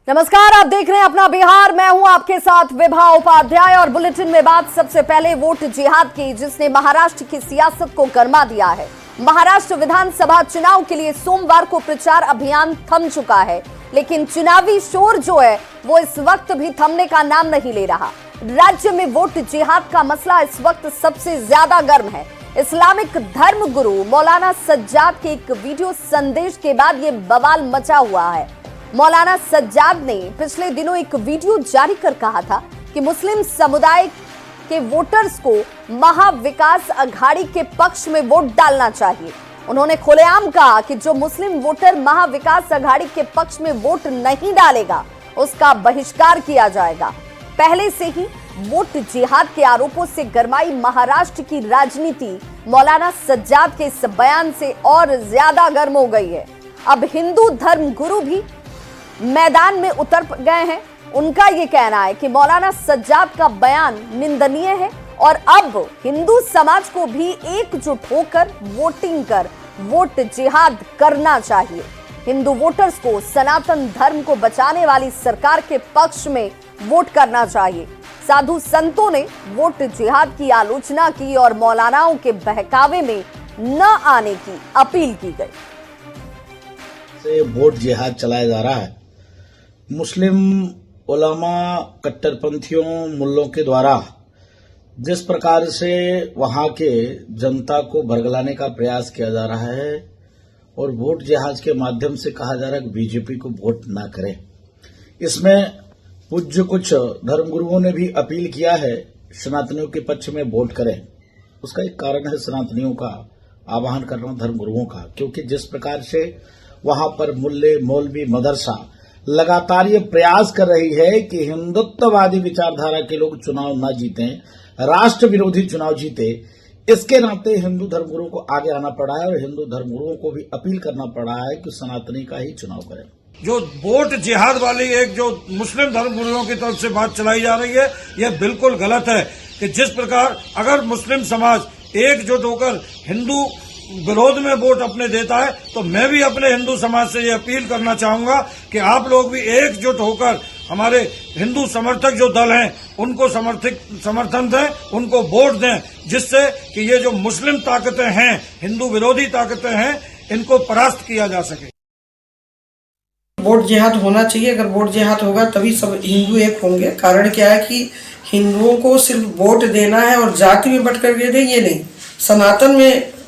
नमस्कार, आप देख रहे हैं अपना बिहार। मैं हूं आपके साथ विभा उपाध्याय और बुलेटिन में बात सबसे पहले वोट जिहाद की, जिसने महाराष्ट्र की सियासत को गरमा दिया है। महाराष्ट्र विधानसभा चुनाव के लिए सोमवार को प्रचार अभियान थम चुका है, लेकिन चुनावी शोर जो है वो इस वक्त भी थमने का नाम नहीं ले रहा। राज्य में वोट जिहाद का मसला इस वक्त सबसे ज्यादा गर्म है। इस्लामिक धर्म गुरु मौलाना सज्जाद के एक वीडियो संदेश के बाद ये बवाल मचा हुआ है। मौलाना सज्जाद ने पिछले दिनों एक वीडियो जारी कर कहा था कि मुस्लिम समुदाय के वोटर्स को महाविकास अघाड़ी के पक्ष में वोट डालना चाहिए। उन्होंने खुलेआम कहा कि जो मुस्लिम वोटर महाविकास अघाड़ी के पक्ष में वोट नहीं डालेगा उसका बहिष्कार किया जाएगा। पहले से ही वोट जिहाद के आरोपों से गरमाई महाराष्ट्र की राजनीति मौलाना सज्जाद के इस बयान से और ज्यादा गर्म हो गई है। अब हिंदू धर्म गुरु भी मैदान में उतर गए हैं। उनका यह कहना है कि मौलाना सज्जाद का बयान निंदनीय है और अब हिंदू समाज को भी एकजुट होकर वोटिंग कर वोट जिहाद करना चाहिए। हिंदू वोटर्स को सनातन धर्म को बचाने वाली सरकार के पक्ष में वोट करना चाहिए। साधु संतों ने वोट जिहाद की आलोचना की और मौलानाओं के बहकावे में न आने की अपील की गई। से वोट जिहाद चलाया जा रहा है। मुस्लिम उलमा कट्टरपंथियों मुल्लों के द्वारा जिस प्रकार से वहां के जनता को भरगलाने का प्रयास किया जा रहा है और वोट जिहाद के माध्यम से कहा जा रहा है कि बीजेपी को वोट ना करें, इसमें पूज्य कुछ धर्मगुरुओं ने भी अपील किया है सनातनियों के पक्ष में वोट करें। उसका एक कारण है सनातनियों का आह्वान करना धर्मगुरुओं का, क्योंकि जिस प्रकार से वहां पर मुल्ले मौलवी मदरसा लगातार ये प्रयास कर रही है कि हिंदुत्ववादी विचारधारा के लोग चुनाव न जीतें, राष्ट्र विरोधी चुनाव जीते। इसके नाते हिंदू धर्मगुरुओं को आगे आना पड़ा है और हिंदू धर्मगुरुओं को भी अपील करना पड़ा है कि सनातनी का ही चुनाव करें। जो वोट जिहाद वाली एक जो मुस्लिम धर्मगुरुओं की तरफ से बात चलाई जा रही है, यह बिल्कुल गलत है। कि जिस प्रकार अगर मुस्लिम समाज एकजुट होकर हिंदू विरोध में वोट अपने देता है, तो मैं भी अपने हिंदू समाज से ये अपील करना चाहूंगा कि आप लोग भी एकजुट होकर हमारे हिंदू समर्थक जो दल हैं उनको समर्थन दें, उनको वोट दें, जिससे कि ये जो मुस्लिम ताकतें हैं, हिंदू विरोधी ताकतें हैं, इनको परास्त किया जा सके। वोट जिहाद होना चाहिए। अगर वोट जिहाद होगा तभी सब हिंदू एक होंगे। कारण क्या है कि हिंदुओं को सिर्फ वोट देना है और जाति में बट करके दे, ये नहीं, सनातन में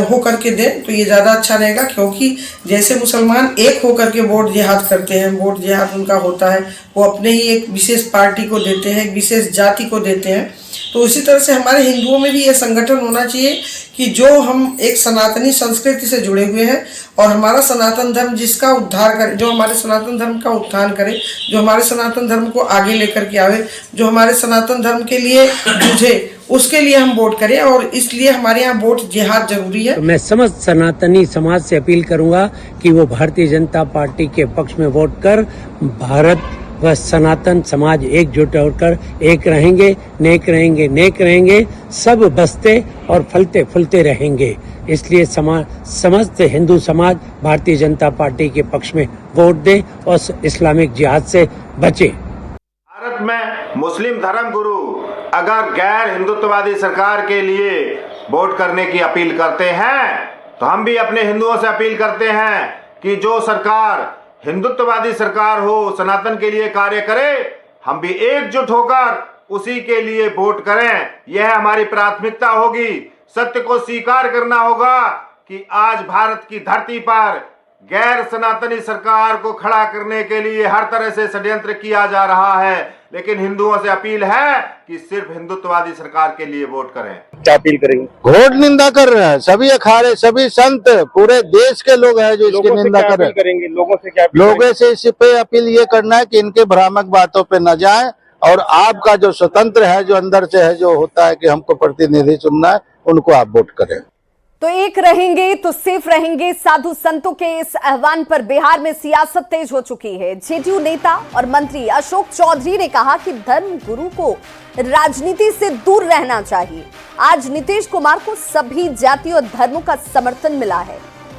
हो करके दें तो ये ज़्यादा अच्छा रहेगा। क्योंकि जैसे मुसलमान एक होकर के वोट जिहाद करते हैं, वोट जिहाद उनका होता है, वो अपने ही एक विशेष पार्टी को देते हैं, एक विशेष जाति को देते हैं। तो उसी तरह से हमारे हिंदुओं में भी ये संगठन होना चाहिए कि जो हम एक सनातनी संस्कृति से जुड़े हुए हैं और हमारा सनातन धर्म जिसका उद्धार करे, जो हमारे सनातन धर्म का उत्थान करे, जो हमारे सनातन धर्म को आगे लेकर के आवे, जो हमारे सनातन धर्म के लिए जूझे, उसके लिए हम वोट करें। और इसलिए हमारे यहाँ वोट जिहाद जरूरी है। तो मैं समस्त सनातनी समाज से अपील करूंगा कि वो भारतीय जनता पार्टी के पक्ष में वोट कर भारत व सनातन समाज एकजुट होकर एक रहेंगे, नेक रहेंगे, नेक रहेंगे, सब बसते और फलते फूलते रहेंगे। इसलिए समस्त हिंदू समाज भारतीय जनता पार्टी के पक्ष में वोट दे और इस्लामिक जिहाद से बचे। भारत में मुस्लिम धर्म गुरु अगर गैर हिंदुत्ववादी सरकार के लिए वोट करने की अपील करते हैं, तो हम भी अपने हिंदुओं से अपील करते हैं कि जो सरकार हिंदुत्ववादी सरकार हो, सनातन के लिए कार्य करे, हम भी एकजुट होकर उसी के लिए वोट करें। यह हमारी प्राथमिकता होगी। सत्य को स्वीकार करना होगा कि आज भारत की धरती पर गैर सनातनी सरकार को खड़ा करने के लिए हर तरह से षड्यंत्र किया जा रहा है, लेकिन हिंदुओं से अपील है कि सिर्फ हिंदुत्ववादी सरकार के लिए वोट करें। क्या अपील करेंगे? घोर निंदा कर रहे हैं सभी अखाड़े, सभी संत, पूरे देश के लोग हैं जो इसकी निंदा कर रहे हैं। करेंगे लोगों से क्या? लोगों से इस पे अपील ये करना है कि इनके भ्रामक बातों पे न जाएं और आपका जो स्वतंत्र है, जो अंदर से है, जो होता है कि हमको प्रतिनिधि चुनना है, उनको आप वोट करें। तो एक रहेंगे तो सेफ रहेंगे। साधु संतों के इस आह्वान पर बिहार में सियासत तेज हो चुकी है। जेडीयू नेता और मंत्री अशोक चौधरी ने कहा कि धर्म गुरु को राजनीति से दूर रहना चाहिए। आज नीतीश कुमार को सभी जाति और धर्मों का समर्थन मिला है।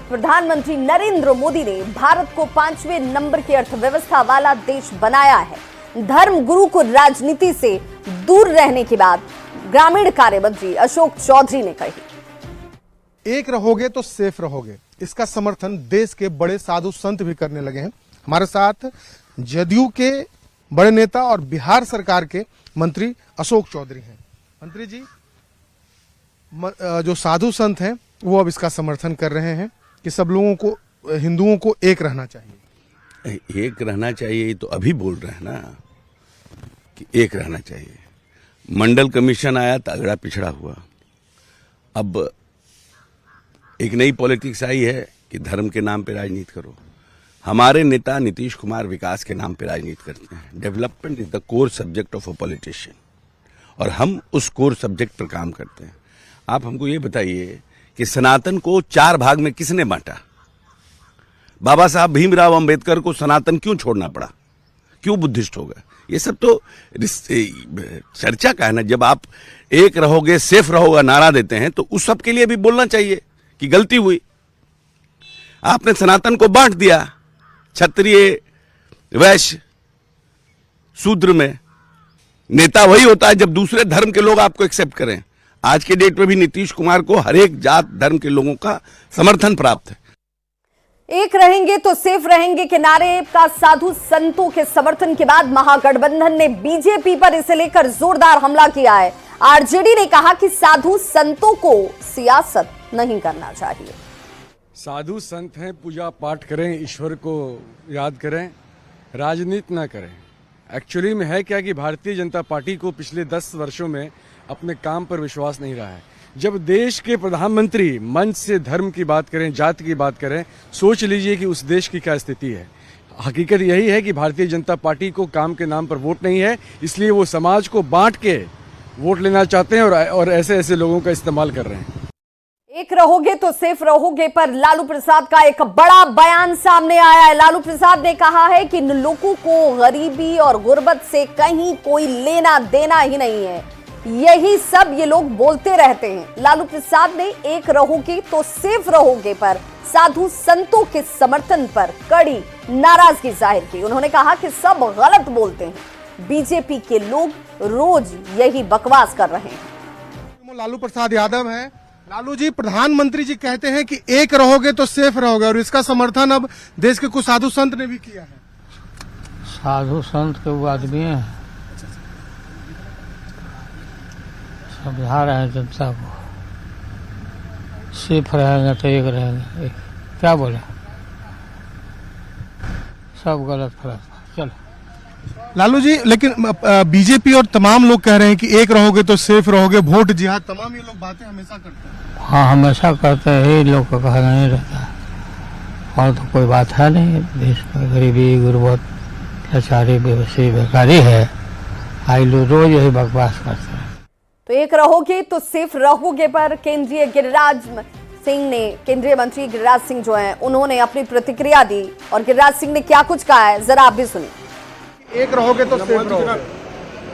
प्रधानमंत्री नरेंद्र मोदी ने भारत को 5वें नंबर की अर्थव्यवस्था वाला देश बनाया है। धर्म गुरु को राजनीति से दूर रहने की बात ग्रामीण कार्य मंत्री अशोक चौधरी ने कही। एक रहोगे तो सेफ रहोगे, इसका समर्थन देश के बड़े साधु संत भी करने लगे हैं। हमारे साथ जदयू के बड़े नेता और बिहार सरकार के मंत्री अशोक चौधरी हैं। मंत्री जी, जो साधु संत हैं वो अब इसका समर्थन कर रहे हैं कि सब लोगों को, हिंदुओं को एक रहना चाहिए। एक रहना चाहिए तो अभी बोल रहे हैं ना कि एक रहना चाहिए। मंडल कमीशन आया, तगड़ा पिछड़ा हुआ। अब एक नई पॉलिटिक्स आई है कि धर्म के नाम पे राजनीति करो। हमारे नेता नीतीश कुमार विकास के नाम पे राजनीति करते हैं। Development is the core subject of a politician, और हम उस कोर सब्जेक्ट पर काम करते हैं। आप हमको ये बताइए कि सनातन को 4 भाग में किसने बांटा? बाबा साहब भीमराव अंबेडकर को सनातन क्यों छोड़ना पड़ा? क्यों बुद्धिस्ट हो गए? ये सब तो चर्चा का है ना। जब आप एक रहोगे सेफ रहोगा नारा देते हैं तो उस सब के लिए भी बोलना चाहिए कि गलती हुई। आपने सनातन को बांट दिया क्षत्रिय, वैश्य, शूद्र में। नेता वही होता है जब दूसरे धर्म के लोग आपको एक्सेप्ट करें। आज के डेट में भी नीतीश कुमार को हर एक जात धर्म के लोगों का समर्थन प्राप्त है। एक रहेंगे तो सेफ रहेंगे के नारे का साधु संतों के समर्थन के बाद महागठबंधन ने बीजेपी पर इसे लेकर जोरदार हमला किया है। आरजेडी ने कहा कि साधु संतों को सियासत नहीं करना चाहिए। साधु संत हैं, पूजा पाठ करें, ईश्वर को याद करें, राजनीति ना करें। एक्चुअली में है क्या कि भारतीय जनता पार्टी को पिछले 10 वर्षों में अपने काम पर विश्वास नहीं रहा है। जब देश के प्रधानमंत्री मंच से धर्म की बात करें, जाति की बात करें, सोच लीजिए कि उस देश की क्या स्थिति है। हकीकत यही है कि भारतीय जनता पार्टी को काम के नाम पर वोट नहीं है, इसलिए वो समाज को बांट के वोट लेना चाहते हैं और ऐसे ऐसे लोगों का इस्तेमाल कर रहे हैं। एक रहोगे तो सेफ रहोगे पर लालू प्रसाद का एक बड़ा बयान सामने आया है। लालू प्रसाद ने कहा है कि इन लोगों को गरीबी और गुर्बत से कहीं कोई लेना देना ही नहीं है, यही सब ये लोग बोलते रहते हैं। लालू प्रसाद ने एक रहोगे तो सेफ रहोगे पर साधु संतों के समर्थन पर कड़ी नाराजगी जाहिर की। उन्होंने कहा कि सब गलत बोलते हैं, बीजेपी के लोग रोज यही बकवास कर रहे हैं। लालू प्रसाद यादव है। लालू जी, प्रधानमंत्री जी कहते हैं कि एक रहोगे तो सेफ रहोगे, और इसका समर्थन अब देश के कुछ साधु संत ने भी किया है। साधु संत के वो आदमी है, समझा रहे हैं जनता को सेफ रहेंगे तो एक रहेंगे। क्या बोले, सब गलत फलत। चलो लालू जी, लेकिन बीजेपी और तमाम लोग कह रहे हैं कि एक रहोगे तो सेफ रहोगे, वोट जिहाद, तमाम ये लोग बातें हमेशा करते हैं। हाँ, हमेशा करते हैं, ये लोग का कहना नहीं रहता है। और तो कोई बात है नहीं, देश में गरीबी, गुर्बत, लाचारी, बेबसी, बेकारी है। आई लोग रोज यही बकवास करते हैं। तो एक रहोगे तो सेफ रहोगे पर केंद्रीय मंत्री गिरिराज सिंह जो हैं, उन्होंने अपनी प्रतिक्रिया दी और गिरिराज सिंह ने क्या कुछ कहा है जरा आप भी सुनिए। एक रहोगे तो सेफ रहोगे।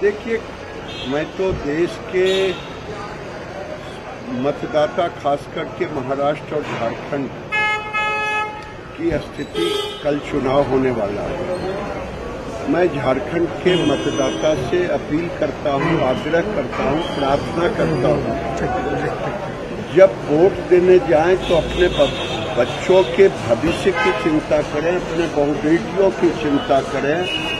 देखिए, मैं तो देश के मतदाता, खास करके महाराष्ट्र और झारखंड की स्थिति, कल चुनाव होने वाला है। मैं झारखंड के मतदाता से अपील करता हूं, आग्रह करता हूं, प्रार्थना करता हूं, जब वोट देने जाएं तो अपने बच्चों के भविष्य की चिंता करें, अपने बहु बेटियों की चिंता करें।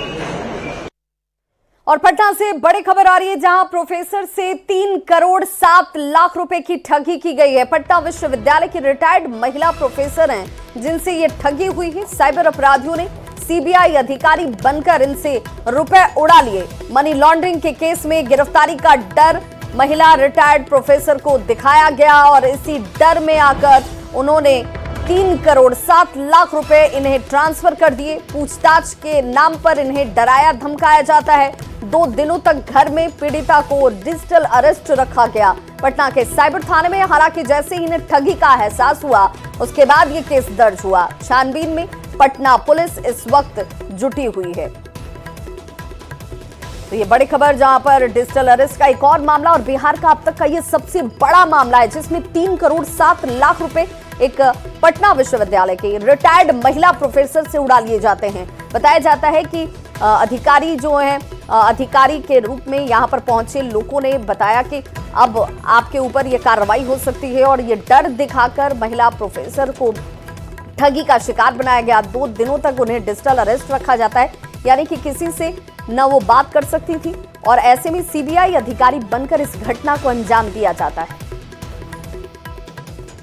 और पटना से बड़ी खबर आ रही है, जहां प्रोफेसर से 3 करोड़ 7 लाख रुपए की ठगी की गई है। पटना विश्वविद्यालय की रिटायर्ड महिला प्रोफेसर हैं जिनसे ये ठगी हुई है। साइबर अपराधियों ने सीबीआई अधिकारी बनकर इनसे रुपए उड़ा लिए। मनी लॉन्ड्रिंग के केस में गिरफ्तारी का डर महिला रिटायर्ड प्रोफेसर को दिखाया गया और इसी डर में आकर उन्होंने 3 करोड़ 7 लाख रुपए इन्हें ट्रांसफर कर दिए। पूछताछ के नाम पर इन्हें डराया धमकाया जाता है। 2 दिनों तक घर में पीड़िता को डिजिटल अरेस्ट रखा गया पटना के साइबर थाने में। हालांकि जैसे ही इन्हें ठगी का एहसास हुआ उसके बाद ये केस दर्ज हुआ। छानबीन में पटना पुलिस इस वक्त जुटी हुई है। तो ये बड़ी खबर, जहां पर डिजिटल अरेस्ट का एक और मामला और बिहार का अब तक का ये सबसे बड़ा मामला है जिसमें 3 करोड़ 7 लाख रुपए एक पटना विश्वविद्यालय के रिटायर्ड महिला प्रोफेसर से उड़ा लिए जाते हैं। बताया जाता है कि अधिकारी जो हैं, अधिकारी के रूप में यहां पर पहुंचे लोगों ने बताया कि अब आपके ऊपर ये कार्रवाई हो सकती है और ये डर दिखाकर महिला प्रोफेसर को ठगी का शिकार बनाया गया। 2 दिनों तक उन्हें डिजिटल अरेस्ट रखा जाता है, यानी कि किसी से न वो बात कर सकती थी और ऐसे में सीबीआई अधिकारी बनकर इस घटना को अंजाम दिया जाता है।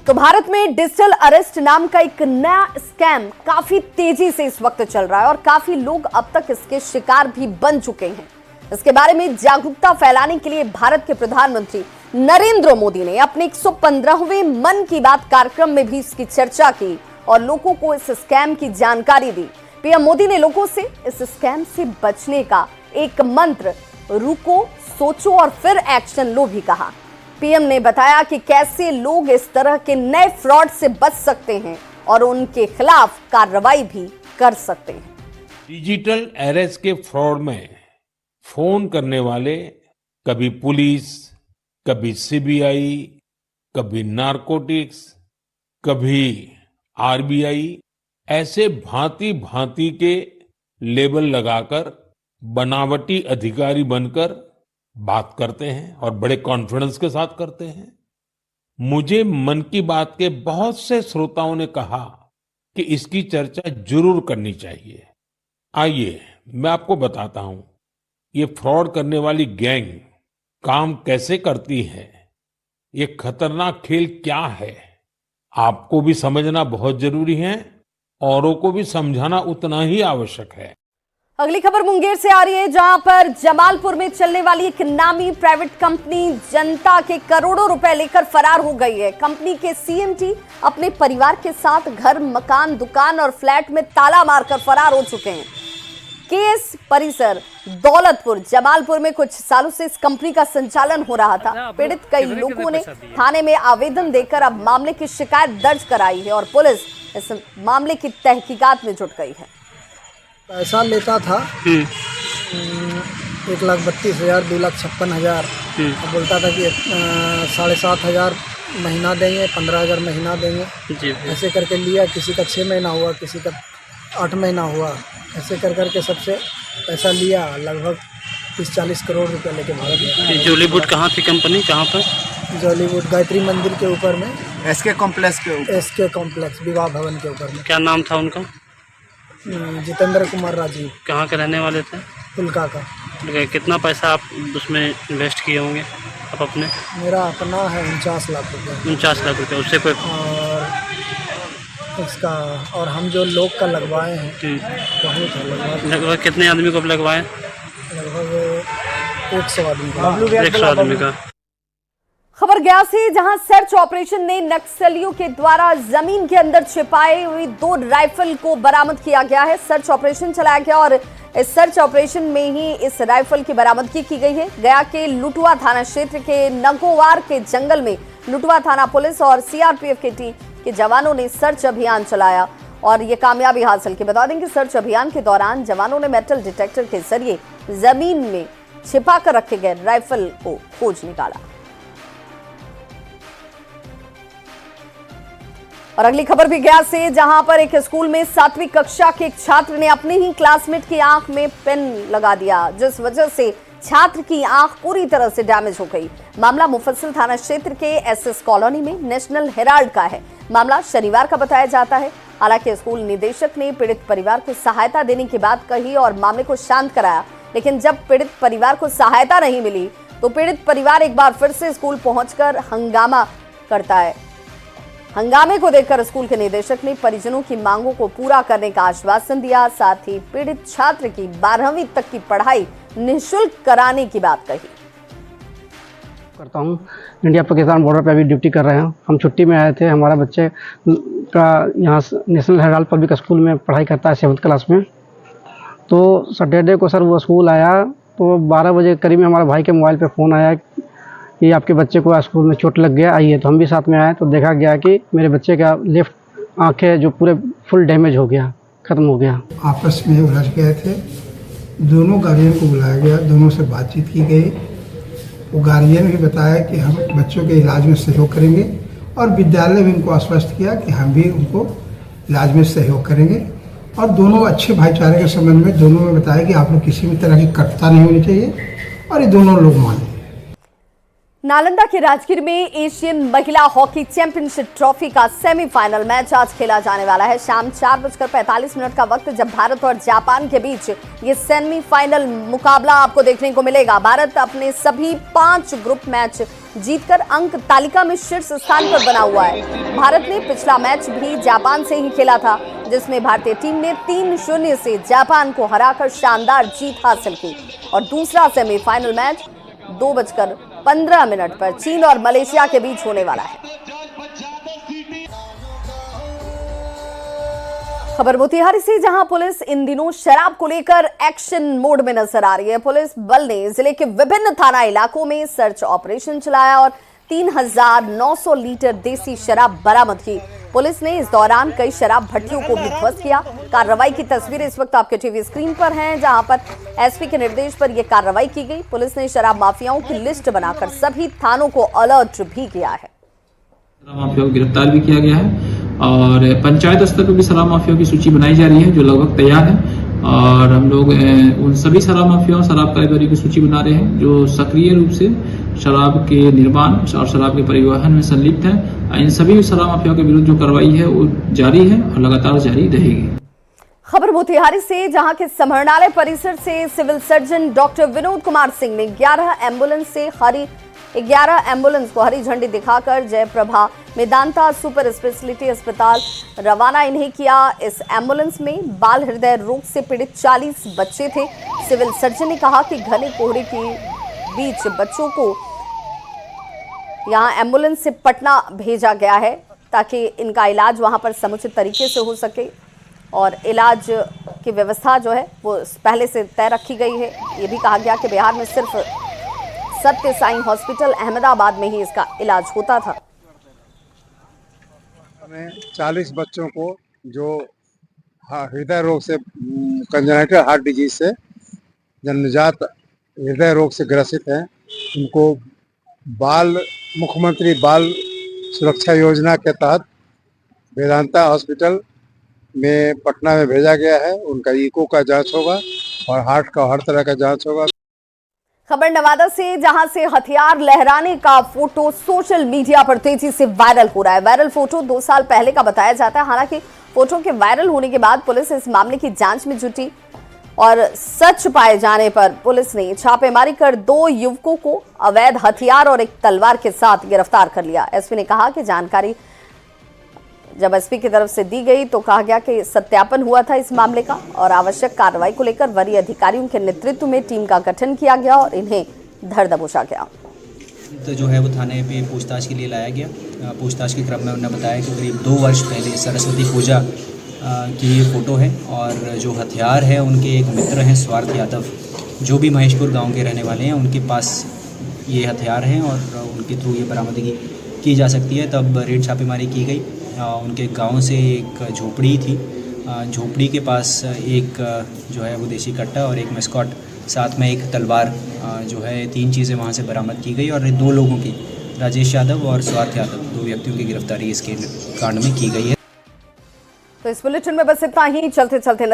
तो भारत में डिजिटल अरेस्ट नाम का एक नया स्कैम काफी तेजी से इस वक्त चल रहा है और काफी लोग अब तक इसके शिकार भी बन चुके हैं। इसके बारे में जागरूकता फैलाने के लिए भारत के प्रधानमंत्री नरेंद्र मोदी ने अपने 115वें मन की बात कार्यक्रम में भी इसकी चर्चा की और लोगों को इस स्कैम की जानकारी दी। पीएम मोदी ने लोगों से इस स्कैम से बचने का एक मंत्र, रुको, सोचो और फिर एक्शन लो भी कहा। पीएम ने बताया कि कैसे लोग इस तरह के नए फ्रॉड से बच सकते हैं और उनके खिलाफ कार्रवाई भी कर सकते हैं। डिजिटल अरेस्ट के फ्रॉड में फोन करने वाले कभी पुलिस, कभी सीबीआई, कभी नारकोटिक्स, कभी आरबीआई, ऐसे भांति भांति के लेबल लगाकर बनावटी अधिकारी बनकर बात करते हैं और बड़े कॉन्फिडेंस के साथ करते हैं। मुझे मन की बात के बहुत से श्रोताओं ने कहा कि इसकी चर्चा जरूर करनी चाहिए। आइए मैं आपको बताता हूं ये फ्रॉड करने वाली गैंग काम कैसे करती है, ये खतरनाक खेल क्या है। आपको भी समझना बहुत जरूरी है, औरों को भी समझाना उतना ही आवश्यक है। अगली खबर मुंगेर से आ रही है, जहां पर जमालपुर में चलने वाली एक नामी प्राइवेट कंपनी जनता के करोड़ों रुपए लेकर फरार हो गई है। कंपनी के सीएमडी अपने परिवार के साथ घर, मकान, दुकान और फ्लैट में ताला मारकर फरार हो चुके हैं। केएस परिसर दौलतपुर जमालपुर में कुछ सालों से इस कंपनी का संचालन हो रहा था। पीड़ित कई लोगों ने थाने में आवेदन देकर अब मामले की शिकायत दर्ज कराई है और पुलिस इस मामले की तहकीकात में जुट गई है। पैसा लेता था 1,32,000, 2,56,000, बोलता था कि 7,500 महीना देंगे, 15,000 महीना देंगे। ऐसे करके लिया, किसी का 6 महीना हुआ, किसी का 8 महीना हुआ, ऐसे कर करके सबसे पैसा लिया। लगभग 30-40 करोड़ रुपया लेके भाग गया। जॉलीवुड कहाँ थी कंपनी, कहाँ पर? जॉलीवुड गायत्री मंदिर के ऊपर में, एसके कॉम्प्लेक्स के ऊपर, एसके कॉम्प्लेक्स विवाह भवन के ऊपर में। क्या नाम था उनका? जितेंद्र कुमार राजीव। कहाँ के रहने वाले थे? उल्का का। कितना पैसा आप उसमें इन्वेस्ट किए होंगे आप अपने? मेरा अपना है 49 लाख रुपये। 49 लाख रुपये। उससे कोई और इसका, और हम जो लोग का लगवाए हैं बहुत है। लगभग कितने आदमी को लगवाए? लगभग 100 आदमी का। 100 आदमी का। खबर गया से, जहां सर्च ऑपरेशन ने नक्सलियों के द्वारा जमीन के अंदर छिपाए हुए 2 राइफल को बरामद किया गया है। सर्च ऑपरेशन चलाया गया और इस सर्च ऑपरेशन में ही इस राइफल की बरामदगी की गई है। गया के लुटवा थाना क्षेत्र के नगोवार के जंगल में लुटवा थाना पुलिस और सीआरपीएफ के टीम के जवानों ने सर्च अभियान चलाया और ये कामयाबी हासिल की। बता दें कि सर्च अभियान के दौरान जवानों ने मेटल डिटेक्टर के जरिए जमीन में छिपा कर रखे गए राइफल को खोज निकाला। और अगली खबर भी गया से, जहां पर एक स्कूल में 7वीं कक्षा के एक छात्र ने अपने ही क्लासमेट की आंख में पेन लगा दिया, जिस वजह से छात्र की आंख पूरी तरह से डैमेज हो गई। मामला मुफस्सिल थाना क्षेत्र के एसएस कॉलोनी में नेशनल हेराल्ड का है। मामला शनिवार का बताया जाता है। हालांकि स्कूल निदेशक ने पीड़ित परिवार को सहायता देने की बात कही और मामले को शांत कराया, लेकिन जब पीड़ित परिवार को सहायता नहीं मिली तो पीड़ित परिवार एक बार फिर से स्कूल पहुंचकर हंगामा करता है। हंगामे को देखकर स्कूल के निदेशक ने परिजनों की मांगों को पूरा करने का आश्वासन दिया। साथ ही पीड़ित छात्र की 12वीं तक की पढ़ाई निःशुल्क कराने की बात कही। करता हूँ, इंडिया पाकिस्तान बॉर्डर पे अभी ड्यूटी कर रहे हैं। हम छुट्टी में आए थे। हमारा बच्चे का यहाँ नेशनल हेराल्ड पब्लिक स्कूल में पढ़ाई करता है 7th क्लास में। तो सैटरडे को सर वो स्कूल आया तो 12 बजे करीब में हमारे भाई के मोबाइल पे फ़ोन आया कि आपके बच्चे को स्कूल में चोट लग गया, आइए। तो हम भी साथ में आए तो देखा गया कि मेरे बच्चे का लेफ्ट आंखें जो पूरे फुल डैमेज हो गया, ख़त्म हो गया। आपस में उलझ गए थे। दोनों गार्जियन को बुलाया गया, दोनों से बातचीत की गई। वो गार्जियन भी बताया कि हम बच्चों के इलाज में सहयोग करेंगे और विद्यालय भी उनको आश्वस्त किया कि हम भी उनको इलाज में सहयोग करेंगे। और दोनों अच्छे भाईचारे के संबंध में दोनों में बताया कि आप लोग किसी भी तरह की कटुता नहीं होनी चाहिए, और ये दोनों लोग माने। नालंदा के राजगीर में एशियन महिला हॉकी चैंपियनशिप ट्रॉफी का सेमीफाइनल मैच आज खेला जाने वाला है। शाम 4:45 का वक्त जब भारत और जापान के बीच ये सेमीफाइनल मुकाबला आपको देखने को मिलेगा। भारत अपने सभी 5 ग्रुप मैच जीतकर अंक तालिका में शीर्ष स्थान पर बना हुआ है। भारत ने पिछला मैच भी जापान से ही खेला था, जिसमें भारतीय टीम ने 3-0 से जापान को हराकर शानदार जीत हासिल की। और दूसरा सेमीफाइनल मैच 2:15 पर चीन और मलेशिया के बीच होने वाला है। खबर मोतिहारी से, जहां पुलिस इन दिनों शराब को लेकर एक्शन मोड में नजर आ रही है। पुलिस बल ने जिले के विभिन्न थाना इलाकों में सर्च ऑपरेशन चलाया और 3,900 लीटर देसी शराब बरामद की। पुलिस ने इस दौरान कई शराब भट्टियों को भी ध्वस्त किया। कार्रवाई की तस्वीरें इस वक्त आपके टीवी स्क्रीन पर हैं, जहां पर एसपी के निर्देश पर यह कार्रवाई की गई। पुलिस ने शराब माफियाओं की लिस्ट बनाकर सभी थानों को अलर्ट भी किया है। शराब माफियाओं को गिरफ्तार भी किया गया है और पंचायत स्तर पर भी शराब माफियाओं की सूची बनाई जा रही है, जो लगभग तैयार है। और हम लोग उन सभी शराब माफियाओं, शराब कारोबारी की सूची बना रहे हैं जो सक्रिय रूप से शराब के निर्माण और शराब के परिवहन में संलिप्त है। इन सभी शराब माफियाओं के विरुद्ध जो कार्रवाई है वो जारी है और लगातार जारी रहेगी। खबर मोतिहारी से, जहां के समाहरणालय परिसर से civil surgeon doctor Vinod Kumar Singh ने 11 एम्बुलेंस को हरी झंडी दिखाकर जयप्रभा मेदांता सुपर स्पेशलिटी अस्पताल रवाना इन्हें किया। इस एम्बुलेंस में बाल हृदय रोग से पीड़ित 40 बच्चे थे। सिविल सर्जन ने कहा कि घने कोहरे के बीच बच्चों को यहां एम्बुलेंस से पटना भेजा गया है ताकि इनका इलाज वहां पर समुचित तरीके से हो सके, और इलाज की व्यवस्था जो है वो पहले से तय रखी गई है। ये भी कहा गया कि बिहार में सिर्फ सत्य साई हॉस्पिटल अहमदाबाद में ही इसका इलाज होता था। 40 बच्चों को जो हृदय रोग से, कंजेनिटल हार्ट डिजीज से, जन्मजात हृदय रोग से ग्रसित हैं, उनको मुख्यमंत्री बाल सुरक्षा योजना के तहत वेदांता हॉस्पिटल में पटना में भेजा गया है। उनका ईको का जांच होगा और हार्ट का हर तरह का जांच होगा। खबर नवादा से, जहां से हथियार लहराने का फोटो सोशल मीडिया पर तेजी से वायरल हो रहा है। वायरल फोटो 2 साल पहले का बताया जाता है। हालांकि फोटो के वायरल होने के बाद पुलिस इस मामले की जांच में जुटी और सच पाए जाने पर पुलिस ने छापेमारी कर 2 युवकों को अवैध हथियार और एक तलवार के साथ गिरफ्तार कर लिया। एसपी ने कहा कि जानकारी जब एसपी की तरफ से दी गई तो कहा गया कि सत्यापन हुआ था इस मामले का और आवश्यक कार्रवाई को लेकर वरीय अधिकारियों के नेतृत्व में टीम का गठन किया गया और इन्हें धर दबोचा गया। तो जो है वो थाने पे पूछताछ के लिए लाया गया। पूछताछ के क्रम में उन्होंने बताया कि करीब 2 वर्ष पहले सरस्वती पूजा की ये फ़ोटो है और जो हथियार है उनके एक मित्र हैं स्वार्थ यादव, जो भी महेशपुर गांव के रहने वाले हैं, उनके पास ये हथियार हैं और उनके थ्रू ये बरामदगी की जा सकती है। तब रेड छापेमारी की गई। उनके गांव से एक झोपड़ी थी, झोपड़ी के पास एक जो है वो देसी कट्टा और एक मस्कॉट, साथ में एक तलवार जो है, 3 चीज़ें वहाँ से बरामद की गई और 2 लोगों की, राजेश यादव और स्वार्थ यादव, 2 व्यक्तियों की गिरफ्तारी इसके कांड में की गई है। तो इस बुलेटिन में बस इतना ही। चलते चलते